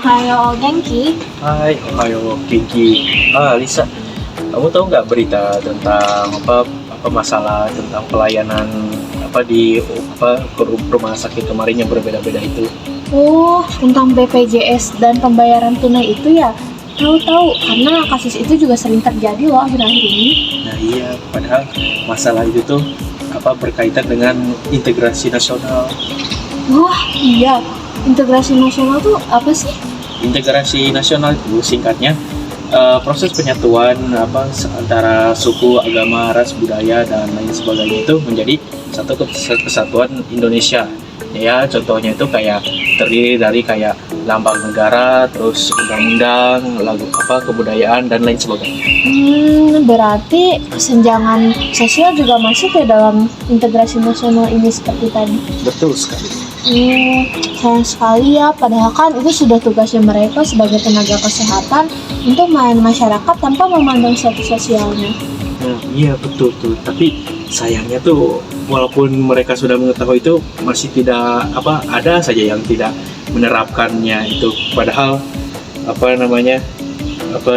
Ohayo Genki. Hai, Ohayo Kiki. Lisa, kamu tahu nggak berita tentang apa masalah tentang pelayanan di rumah sakit kemarin yang berbeda-beda itu? Oh, tentang BPJS dan pembayaran tunai itu ya? Tahu-tahu, karena kasus itu juga sering terjadi loh akhir-akhir ini. Nah iya, padahal masalah itu tuh berkaitan dengan integrasi nasional. Wah, iya. Integrasi nasional tuh apa sih? Integrasi nasional itu singkatnya proses penyatuan antara suku, agama, ras, budaya dan lain sebagainya itu menjadi satu kesatuan Indonesia. Ya, contohnya itu kayak terdiri dari kayak lambang negara, terus undang-undang, lagu kebudayaan dan lain sebagainya. Berarti kesenjangan sosial juga masuk ya dalam integrasi nasional ini seperti tadi. Betul sekali. Sayang sekali ya, padahal kan itu sudah tugasnya mereka sebagai tenaga kesehatan untuk melayani masyarakat tanpa memandang status sosialnya. Nah, iya betul tuh. Tapi sayangnya tuh walaupun mereka sudah mengetahui itu masih tidak ada saja yang tidak menerapkannya itu. Padahal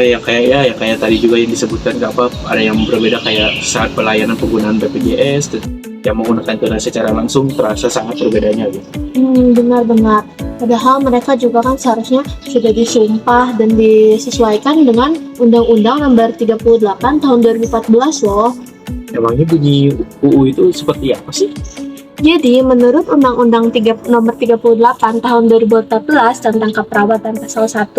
yang kayak tadi juga yang disebutkan ada yang berbeda kayak saat pelayanan penggunaan BPJS yang menggunakan tunai secara langsung terasa sangat berbedanya gitu. Benar-benar. Padahal mereka juga kan seharusnya sudah disumpah dan disesuaikan dengan Undang-Undang Nomor 38 Tahun 2014 loh. Emangnya bunyi UU itu seperti apa sih? Jadi, menurut Undang-Undang Nomor 38 Tahun 2014 tentang keperawatan pasal 1,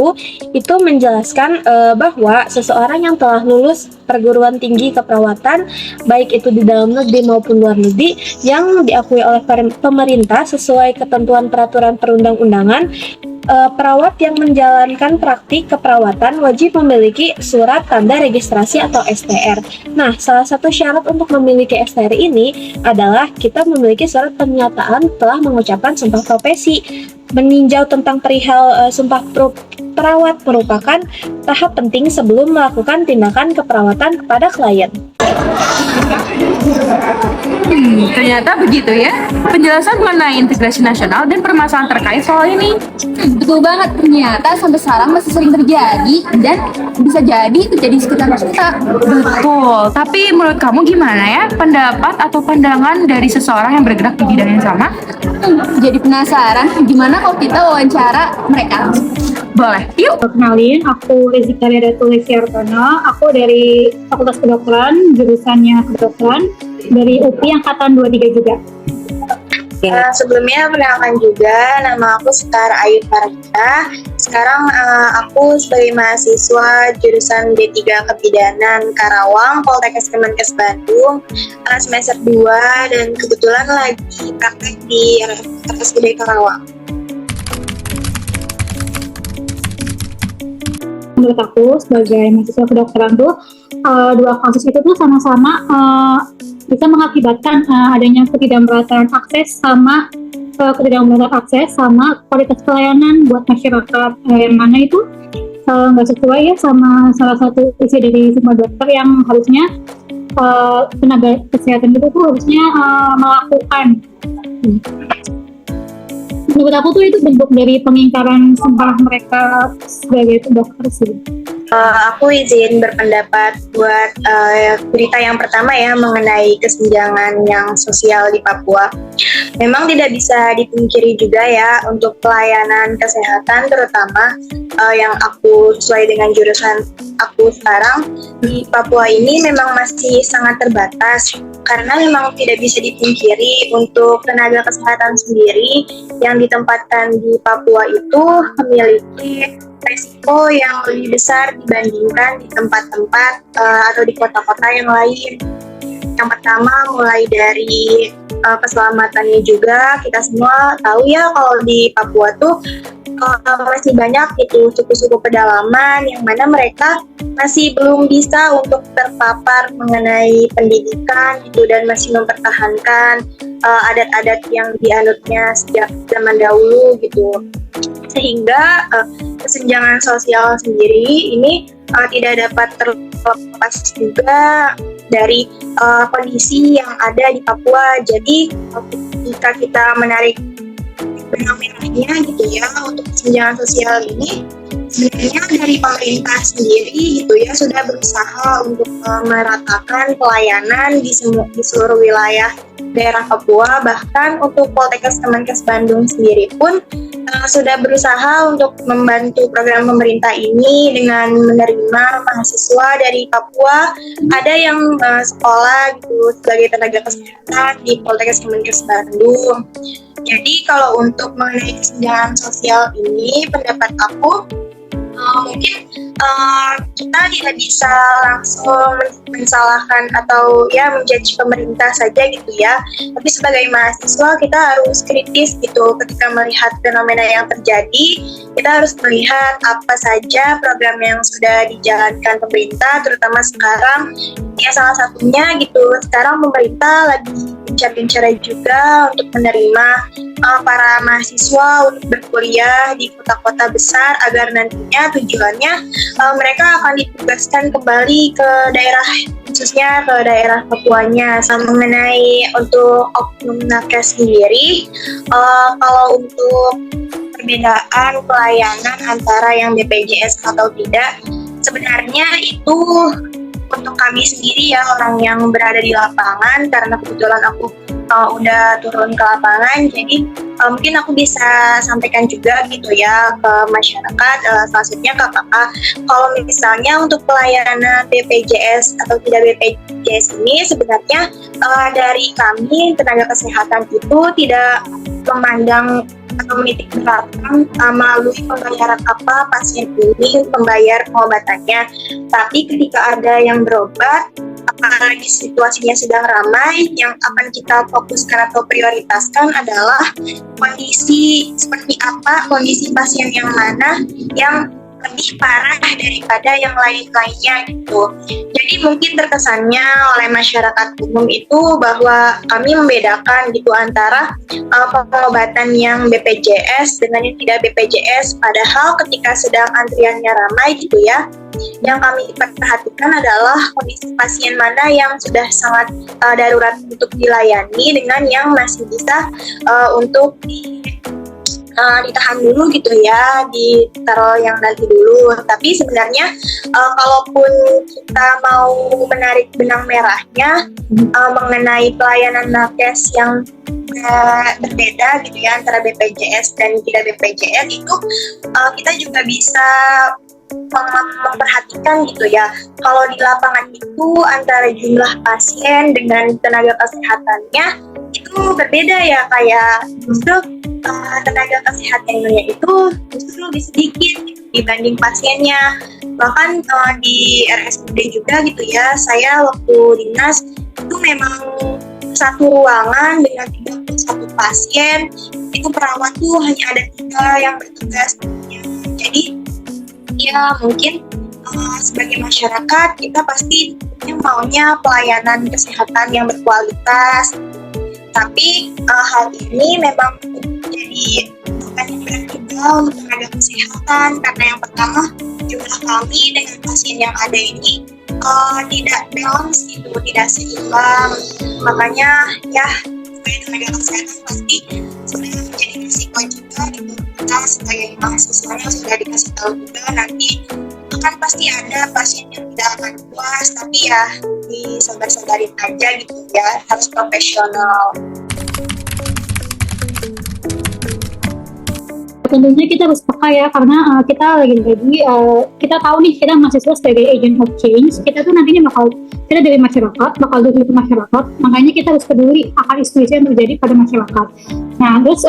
itu menjelaskan bahwa seseorang yang telah lulus perguruan tinggi keperawatan, baik itu di dalam negeri maupun luar negeri, yang diakui oleh pemerintah sesuai ketentuan peraturan perundang-undangan, perawat yang menjalankan praktik keperawatan wajib memiliki surat tanda registrasi atau STR. Nah, salah satu syarat untuk memiliki STR ini adalah kita memiliki surat pernyataan telah mengucapkan sumpah profesi. Meninjau tentang perihal sumpah perawat merupakan tahap penting sebelum melakukan tindakan keperawatan kepada klien. Ternyata begitu ya penjelasan mengenai integrasi nasional dan permasalahan terkait soal ini. Betul banget, ternyata sampai sekarang masih sering terjadi dan bisa jadi terjadi di sekitar kita. Betul, tapi menurut kamu gimana ya pendapat atau pandangan dari seseorang yang bergerak di bidang yang sama? Jadi penasaran gimana kalau kita wawancara mereka? Boleh, yuk. Kenalin, aku Rizika Lesiartono. Aku dari Fakultas Kedokteran, jurusannya kedokteran dari UPI angkatan 23 juga. Sebelumnya perkenalkan juga, nama aku Sekar Ayu Farita. Sekarang aku sebagai mahasiswa jurusan D3 Kebidanan Karawang, Poltekkes Kemenkes Bandung, semester 2 dan kebetulan lagi praktek di RSUD Karawang. Menurut aku sebagai mahasiswa kedokteran tuh dua kasus itu tuh sama-sama bisa mengakibatkan adanya ketidakmerataan akses sama kualitas pelayanan buat masyarakat, yang mana itu nggak sesuai ya sama salah satu isi dari semua dokter yang harusnya tenaga kesehatan itu tuh harusnya melakukan. Menurut aku tuh itu bentuk dari pengingkaran sumpah mereka sebagai dokter sih. Aku izin berpendapat buat berita yang pertama ya mengenai kesenjangan yang sosial di Papua. Memang tidak bisa dipungkiri juga ya untuk pelayanan kesehatan terutama yang aku sesuai dengan jurusan aku sekarang di Papua ini memang masih sangat terbatas karena memang tidak bisa dipungkiri untuk tenaga kesehatan sendiri yang ditempatkan di Papua itu memiliki resiko yang lebih besar dibandingkan di tempat-tempat atau di kota-kota yang lain. Yang pertama mulai dari keselamatannya juga, kita semua tahu ya kalau di Papua tuh masih banyak itu suku-suku pedalaman yang mana mereka masih belum bisa untuk terpapar mengenai pendidikan gitu dan masih mempertahankan adat-adat yang dianutnya sejak zaman dahulu gitu. Sehingga kesenjangan sosial sendiri ini tidak dapat terlepas juga dari kondisi yang ada di Papua. Jadi jika kita menarik benang merahnya gitu ya untuk kesenjangan sosial ini. Sebenarnya dari pemerintah sendiri gitu ya sudah berusaha untuk meratakan pelayanan di seluruh wilayah daerah Papua. Bahkan untuk Poltekkes Kemenkes Bandung sendiri pun sudah berusaha untuk membantu program pemerintah ini dengan menerima mahasiswa dari Papua. Ada yang sekolah gitu sebagai tenaga kesehatan di Poltekkes Kemenkes Bandung. Jadi kalau untuk mengenai kesenjangan sosial ini, pendapat aku mungkin kita tidak bisa langsung mensalahkan atau ya menjudge pemerintah saja gitu ya. Tapi sebagai mahasiswa kita harus kritis gitu ketika melihat fenomena yang terjadi. Kita harus melihat apa saja program yang sudah dijalankan pemerintah, terutama sekarang. Ya salah satunya gitu, sekarang pemerintah lagi gencar-gencarnya juga untuk menerima para mahasiswa untuk berkuliah di kota-kota besar agar nantinya tujuannya mereka akan ditugaskan kembali ke daerah, khususnya ke daerah Papuanya. Mengenai untuk oknum nakes sendiri, kalau untuk perbedaan pelayanan antara yang BPJS atau tidak, sebenarnya itu untuk kami sendiri ya, orang yang berada di lapangan, karena kebetulan aku udah turun ke lapangan, jadi mungkin aku bisa sampaikan juga gitu ya ke masyarakat, selanjutnya ke kakak. Kalau misalnya untuk pelayanan BPJS atau tidak BPJS ini, sebenarnya dari kami tenaga kesehatan itu tidak memandang atau menitik beratkan melalui pembayaran apa pasien ini membayar pengobatannya. Tapi ketika ada yang berobat, apalagi situasinya sedang ramai, yang akan kita fokuskan atau prioritaskan adalah kondisi seperti apa, kondisi pasien yang mana yang lebih parah daripada yang lain-lainnya gitu. Jadi mungkin terkesannya oleh masyarakat umum itu bahwa kami membedakan gitu antara pengobatan yang BPJS dengan yang tidak BPJS, padahal ketika sedang antriannya ramai gitu ya, yang kami perhatikan adalah kondisi pasien mana yang sudah sangat darurat untuk dilayani dengan yang masih bisa untuk ditahan dulu gitu ya, ditaruh yang nanti dulu. Tapi sebenarnya kalaupun kita mau menarik benang merahnya mengenai pelayanan nakes yang berbeda gitu ya antara BPJS dan tidak BPJS, itu kita juga bisa memperhatikan gitu ya, kalau di lapangan itu antara jumlah pasien dengan tenaga kesehatannya itu berbeda ya, kayak justru tenaga kesehatannya itu justru lebih sedikit dibanding pasiennya. Bahkan di RSUD juga gitu ya, saya waktu dinas itu memang satu ruangan dengan 31 pasien, itu perawat tuh hanya ada 3 yang bertugas. Jadi ya mungkin sebagai masyarakat kita pasti maunya pelayanan kesehatan yang berkualitas, tapi hal ini memang jadi bukan yang berat juga untuk tenaga kesehatan, karena yang pertama jumlah kami dengan pasien yang ada ini tidak balance gitu, tidak seimbang. Makanya ya sebagai tenaga kesehatan pasti sudah menjadi risiko juga gitu. Kita sebagai mahasiswanya sudah dikasih tahu juga nanti akan pasti ada pasien yang tidak akan puas, tapi ya disabar-sabarin aja gitu ya, harus profesional. Tentunya kita harus peka ya, karena kita lagi-lagi kita tahu nih, kita mahasiswa sebagai agent of change, kita tuh nantinya kita dari masyarakat, bakal duduk ke masyarakat, makanya kita harus peduli akan isu-isu yang terjadi pada masyarakat. Nah terus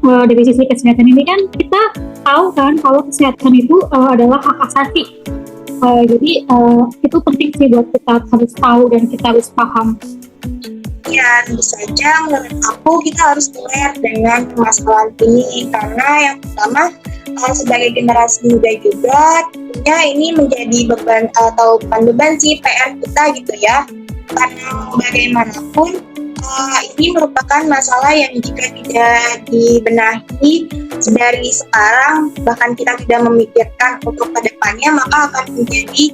dari sisi kesehatan ini kan kita tahu kan kalau kesehatan itu adalah hak asasi, jadi itu penting sih buat kita harus tahu dan kita harus paham. Ya, tentu saja menurut aku kita harus aware dengan permasalahan ini, karena yang pertama sebagai generasi muda juga tentunya ini menjadi beban atau bukan beban sih, PR kita gitu ya, karena bagaimanapun ini merupakan masalah yang jika tidak dibenahi dari sekarang, bahkan kita tidak memikirkan untuk kedepannya, maka akan menjadi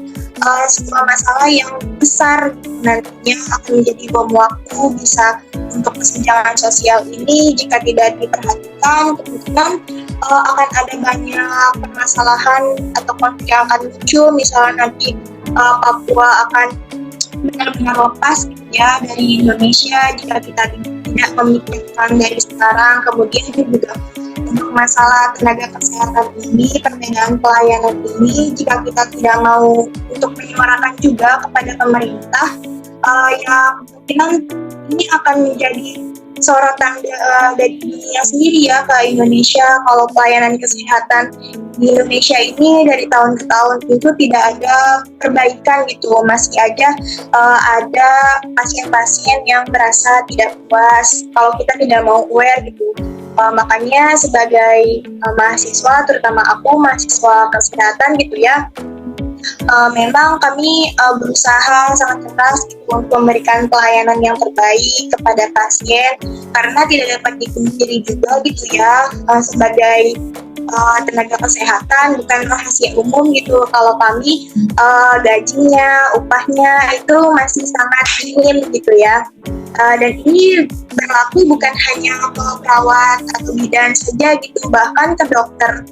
sebuah masalah yang besar, nantinya akan menjadi bom waktu bisa untuk kesenjangan sosial ini. Jika tidak diperhatikan, kemungkinan akan ada banyak permasalahan atau konflik yang akan muncul. Misalnya nanti Papua akan benar-benar lepas gitu ya dari Indonesia jika kita tidak memikirkan dari sekarang. Kemudian juga untuk masalah tenaga kesehatan ini, perbedaan pelayanan ini, jika kita tidak mau untuk menyuarakan juga kepada pemerintah, ya kemungkinan ini akan menjadi sorotan dari dunia sendiri ya ke Indonesia. Kalau pelayanan kesehatan di Indonesia ini dari tahun ke tahun itu tidak ada perbaikan gitu, masih aja ada pasien-pasien yang merasa tidak puas kalau kita tidak mau aware gitu. Makanya sebagai mahasiswa, terutama aku mahasiswa kesehatan gitu ya, memang kami berusaha sangat keras gitu, untuk memberikan pelayanan yang terbaik kepada pasien, karena tidak dapat dipungkiri juga gitu ya, sebagai tenaga kesehatan bukan rahasia umum gitu kalau kami gajinya, upahnya itu masih sangat minim gitu ya. Dan ini berlaku bukan hanya ke perawat atau bidan saja gitu, bahkan ke dokter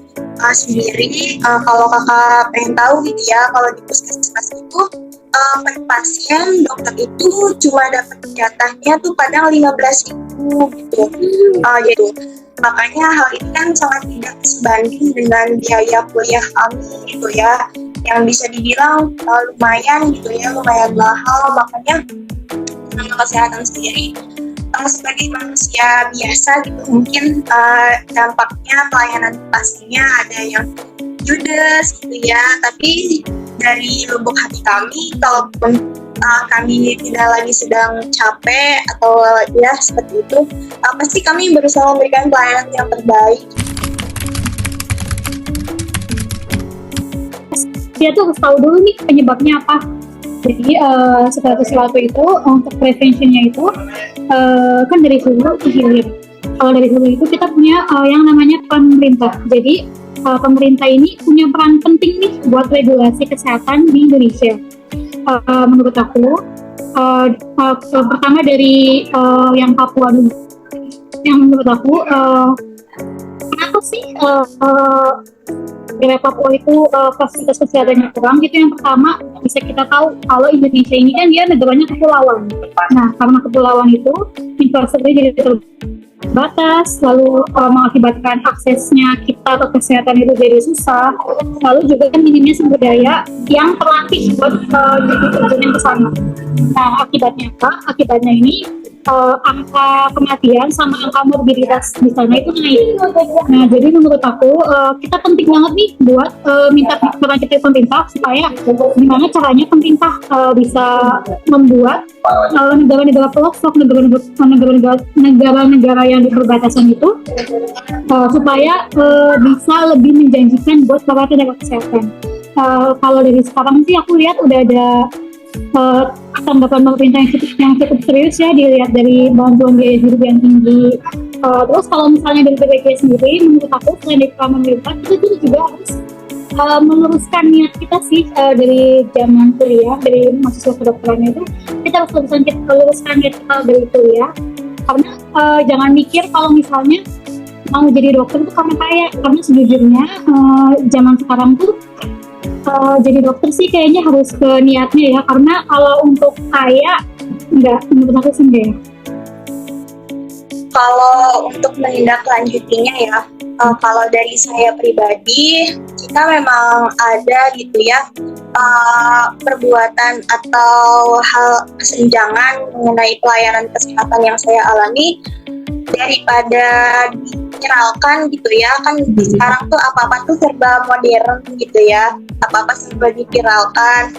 sendiri. Kalau kakak pengen tahu gitu ya, kalau di puskesmas itu per pasien dokter itu cuma dapat jatahnya tuh kadang 15.000 gitu. Gitu. Makanya hal ini kan sangat tidak sebanding dengan biaya kuliah kami gitu ya, yang bisa dibilang lumayan gitu ya, lumayan mahal. Makanya tenaga kesehatan sendiri sebagai manusia biasa gitu, mungkin dampaknya pelayanan pastinya ada yang judes gitu ya, tapi dari lubuk hati kami, kalaupun kami tidak lagi sedang capek atau ya seperti itu, pasti kami berusaha memberikan pelayanan yang terbaik. Dia tuh harus tahu dulu nih penyebabnya apa. Jadi segala sesuatu itu untuk preventionnya itu kan dari hulu ke hilir. Kalau dari hulu itu kita punya yang namanya pemerintah. Jadi pemerintah ini punya peran penting nih buat regulasi kesehatan di Indonesia. Menurut aku, pertama dari yang Papua dulu. Yang menurut aku, kenapa sih daerah Papua itu fasilitas kesehatannya kurang gitu? Yang pertama, bisa kita tahu kalau Indonesia ini kan dia negaranya kepulauan. Nah, karena kepulauan itu infrastrukturnya jadi terbatas, lalu mengakibatkan aksesnya kita ke kesehatan itu jadi susah. Lalu juga kan minimnya sumber daya yang terlatih buat jadi terjun ke sana. Nah, akibatnya apa? Akibatnya ini angka kematian sama angka morbiditas di sana itu naik. Nah, jadi menurut aku kita penting banget nih buat minta peran kita pemerintah supaya gimana caranya pemerintah bisa membuat negara-negara pelosok, negara-negara yang di perbatasan itu supaya bisa lebih menjanjikan buat para tenaga kesehatan. Kalau dari sekarang sih aku lihat udah ada tanggapan pemerintah yang cukup serius ya, dilihat dari bantuan biaya hidup yang tinggi. Terus kalau misalnya dari BPJS sendiri, menurut aku selain dari pemerintah, kita juga harus meluruskan niat kita sih dari zaman kuliah, dari mahasiswa kedokteran itu kita harus luruskan niat kita dari kuliah, karena jangan mikir kalau misalnya mau jadi dokter itu karena kaya, karena sejujurnya zaman sekarang tuh jadi dokter sih kayaknya harus ke niatnya ya, karena kalau untuk kaya enggak, menurut aku sih enggak ya. Kalau untuk menindaklanjutinya ya, kalau dari saya pribadi, jika memang ada gitu ya perbuatan atau hal kesenjangan mengenai pelayanan kesehatan yang saya alami, daripada diviralkan gitu ya, kan sekarang tuh apa-apa tuh serba modern gitu ya, apa-apa serba diviralkan.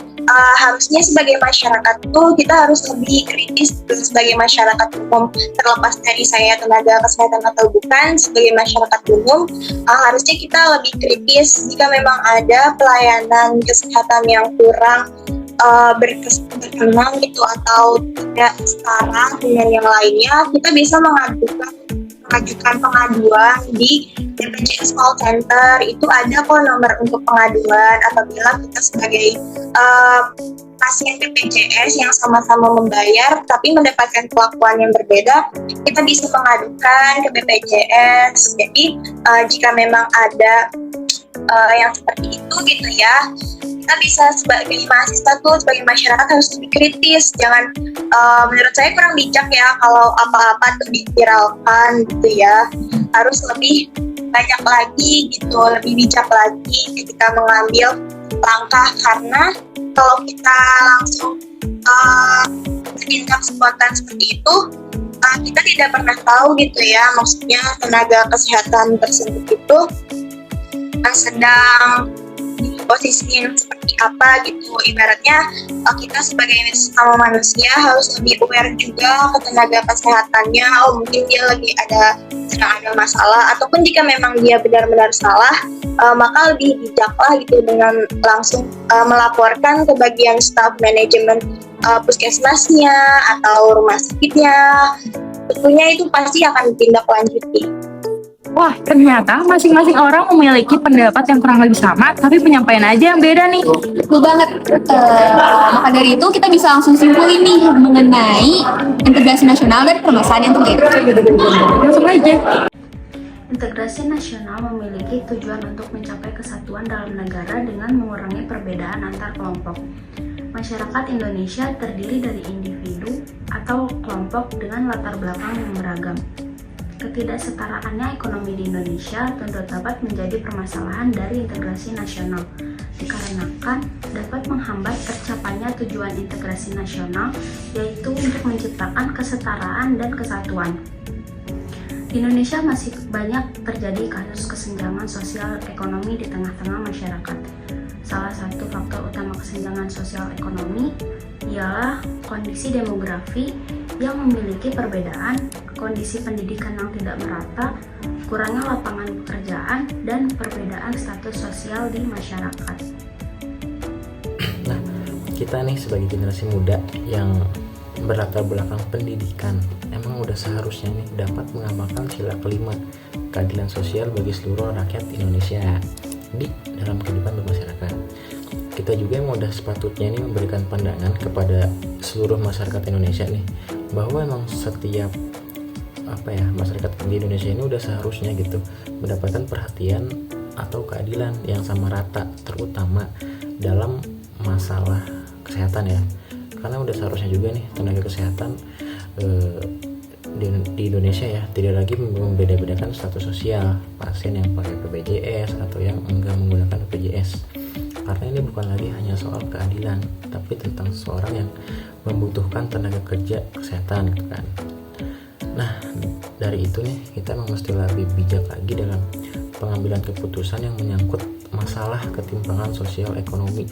Harusnya sebagai masyarakat tuh kita harus lebih kritis gitu, sebagai masyarakat umum, terlepas dari saya tenaga kesehatan atau bukan, sebagai masyarakat umum harusnya kita lebih kritis jika memang ada pelayanan kesehatan yang kurang berkenan gitu atau tidak setara dengan yang lainnya, kita bisa mengajukan pengaduan di BPJS Call Center. Itu ada kok nomor untuk pengaduan apabila kita sebagai pasien BPJS yang sama-sama membayar tapi mendapatkan perlakuan yang berbeda, kita bisa mengadukan ke BPJS. Jadi jika memang ada yang seperti itu gitu ya, kita bisa sebagai mahasiswa tuh, sebagai masyarakat harus lebih kritis. Jangan, menurut saya kurang bijak ya kalau apa-apa tuh diviralkan gitu ya. Harus lebih banyak lagi gitu, lebih bijak lagi ketika mengambil langkah, karena kalau kita langsung bertindak spontan seperti itu, kita tidak pernah tahu gitu ya, maksudnya tenaga kesehatan tersebut itu sedang di posisi yang seperti apa gitu. Ibaratnya kita sebagai sesama manusia harus lebih aware juga ke tenaga kesehatannya. Mungkin dia lagi sedang ada masalah, ataupun jika memang dia benar-benar salah, maka lebih bijaklah gitu dengan langsung melaporkan ke bagian staf manajemen puskesmasnya atau rumah sakitnya. Tentunya itu pasti akan ditindaklanjuti. Wah, ternyata masing-masing orang memiliki pendapat yang kurang lebih sama, tapi penyampaian aja yang beda nih. Betul banget. Maka dari itu kita bisa langsung simpulin nih mengenai integrasi nasional dan permasalahan yang terjadi. Langsung aja. Integrasi nasional memiliki tujuan untuk mencapai kesatuan dalam negara dengan mengurangi perbedaan antar kelompok. Masyarakat Indonesia terdiri dari individu atau kelompok dengan latar belakang yang beragam. Ketidaksetaraannya ekonomi di Indonesia tentu dapat menjadi permasalahan dari integrasi nasional, dikarenakan dapat menghambat tercapainya tujuan integrasi nasional, yaitu untuk menciptakan kesetaraan dan kesatuan. Di Indonesia masih banyak terjadi kasus kesenjangan sosial ekonomi di tengah-tengah masyarakat. Salah satu faktor utama kesenjangan sosial ekonomi ialah kondisi demografi yang memiliki perbedaan, kondisi pendidikan yang tidak merata, kurangnya lapangan pekerjaan, dan perbedaan status sosial di masyarakat. Nah, kita nih sebagai generasi muda yang berlatar belakang pendidikan, emang udah seharusnya nih dapat mengamalkan sila kelima, keadilan sosial bagi seluruh rakyat Indonesia di dalam kehidupan bermasyarakat. Kita juga yang udah sepatutnya nih memberikan pandangan kepada seluruh masyarakat Indonesia nih, bahwa emang setiap masyarakat di Indonesia ini udah seharusnya gitu mendapatkan perhatian atau keadilan yang sama rata, terutama dalam masalah kesehatan ya. Karena udah seharusnya juga nih tenaga kesehatan di Indonesia ya tidak lagi membeda-bedakan status sosial pasien yang pakai BPJS atau yang enggak menggunakan BPJS. Karena ini bukan lagi hanya soal keadilan, tapi tentang seseorang yang membutuhkan tenaga kerja kesehatan kan. Nah, dari itu nih kita memang mesti lebih bijak lagi dalam pengambilan keputusan yang menyangkut masalah ketimpangan sosial ekonomi